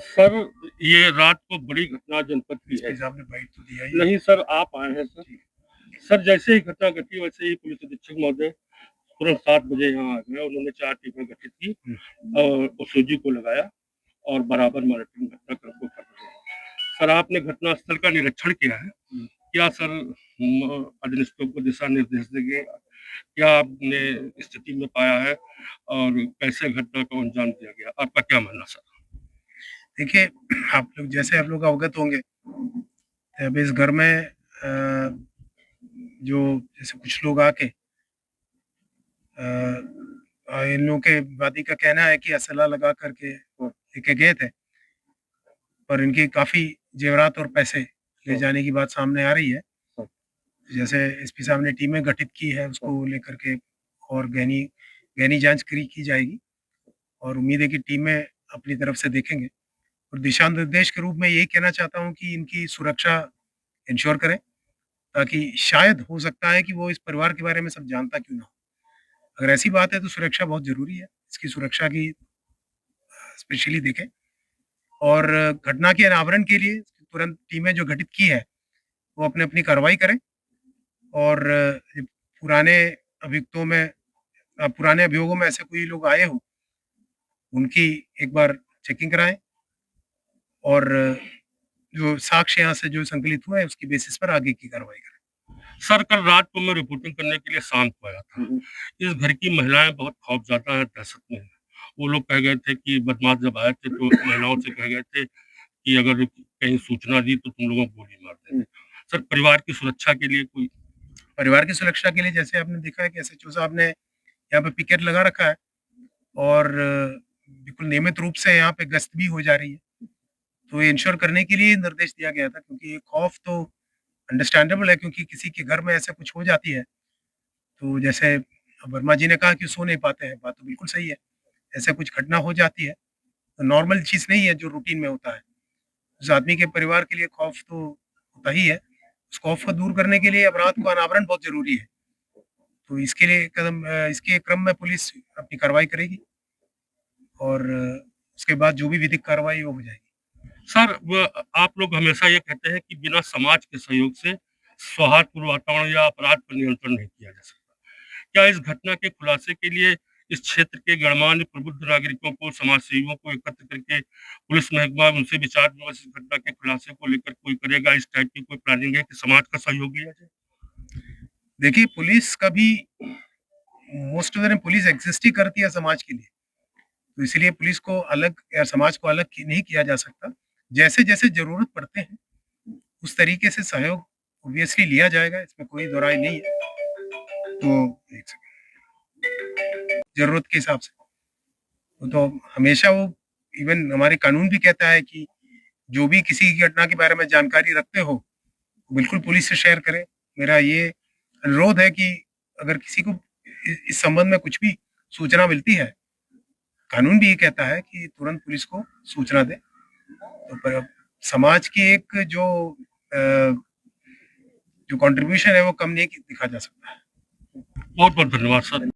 Sir, ये रात को बड़ी घटना जनपद की है। आपने बाइट तो दिया ही नहीं सर, आप आए हैं सर। सर, जैसे ही घटना घटी वैसे ही पुलिस अधीक्षक महोदय तुरंत 7 बजे यहाँ आ गए। उन्होंने 4 टीमें गठित की और ओसोजी को लगाया और बराबर मॉनिटरिंग घटनाक्रम को कर रहे हैं। सर, आपने घटना स्थल का निरीक्षण किया है। क्या सर अधीक्षकों को दिशा निर्देश देंगे? क्या आपने स्थिति में पाया है और कैसे घटना को अंजाम दिया गया? आपका क्या मानना सर? देखिए, आप लोग अवगत होंगे, अब इस घर में जो जैसे कुछ लोग आके इन लोगों के वादी का कहना है कि असला लगा करके लेके गए थे, पर इनकी काफी जेवरात और पैसे ले जाने की बात सामने आ रही है। जैसे एसपी साहब ने टीमें गठित की है उसको लेकर के, और गहनी गहनी जांच की जाएगी, और उम्मीद है कि टीमें अपनी तरफ से देखेंगे। और दिशा निर्देश के रूप में यही कहना चाहता हूँ कि इनकी सुरक्षा इंश्योर करें, ताकि शायद हो सकता है कि वो इस परिवार के बारे में सब जानता क्यों ना हो। अगर ऐसी बात है तो सुरक्षा बहुत ज़रूरी है, इसकी सुरक्षा की स्पेशली देखें। और घटना के अनावरण के लिए तुरंत टीमें जो गठित की है वो अपने अपनी कार्रवाई करें, और पुराने अभियुक्तों में पुराने अभियोगों में ऐसे कोई लोग आए हो उनकी एक बार चेकिंग कराएं, और जो साक्ष्य यहाँ से जो संकलित हुआ है उसकी बेसिस पर आगे की कार्रवाई करें। सर, कल रात को मैं रिपोर्टिंग करने के लिए शाम को आया था। इस घर की महिलाएं बहुत खौफजदा है, दहशत में है। वो लोग कह गए थे कि बदमाश जब आए थे तो महिलाओं से कह गए थे कि अगर कहीं सूचना दी तो तुम लोगों को गोली मार देंगे। सर, परिवार की सुरक्षा के लिए कोई परिवार की सुरक्षा के लिए जैसे आपने देखा है कि एसएचओ साहब ने यहाँ पे पिकेट लगा रखा है, और बिल्कुल नियमित रूप से यहाँ पे गश्त भी हो जा रही है। तो ये इंश्योर करने के लिए निर्देश दिया गया था, क्योंकि खौफ तो अंडरस्टैंडेबल है, क्योंकि किसी के घर में ऐसा कुछ हो जाती है तो जैसे वर्मा जी ने कहा कि सो नहीं पाते हैं, बात तो बिल्कुल सही है। ऐसा कुछ घटना हो जाती है तो नॉर्मल चीज़ नहीं है जो रूटीन में होता है। उस आदमी के परिवार के लिए खौफ तो होता ही है। उस खौफ को दूर करने के लिए अपराध को अनावरण बहुत ज़रूरी है। तो इसके लिए इसके क्रम में पुलिस अपनी कार्रवाई करेगी, और उसके बाद जो भी विधिक कार्रवाई वो हो जाएगी। सर, आप लोग हमेशा ये कहते हैं कि बिना समाज के सहयोग से सौहार्दपूर्ण वातावरण या अपराध पर नियंत्रण नहीं किया जा सकता। क्या इस घटना के खुलासे के लिए इस क्षेत्र के गणमान्य प्रबुद्ध नागरिकों को, समाज सेवियों को एकत्र करके पुलिस महकमा उनसे विचार विमर्श इस घटना के खुलासे को लेकर कोई करेगा? इस टाइप की कोई प्लानिंग है कि समाज का सहयोग लिया जाए? देखिए, पुलिस का भी most of the time police exist ही करती है समाज के लिए, तो इसीलिए पुलिस को अलग या समाज को अलग नहीं किया जा सकता। जैसे जैसे जरूरत पड़ते हैं उस तरीके से सहयोग ऑब्वियसली लिया जाएगा, इसमें कोई दो राय नहीं है। तो एक सेकंड, जरूरत के हिसाब से तो हमेशा वो, इवन हमारे कानून भी कहता है कि जो भी किसी की घटना के बारे में जानकारी रखते हो बिल्कुल पुलिस से शेयर करें। मेरा ये अनुरोध है कि अगर किसी को इस संबंध में कुछ भी सूचना मिलती है, कानून भी ये कहता है कि तुरंत पुलिस को सूचना दें। तो समाज की एक जो कंट्रीब्यूशन है वो कम नहीं दिखा जा सकता है। बहुत बहुत धन्यवाद सर।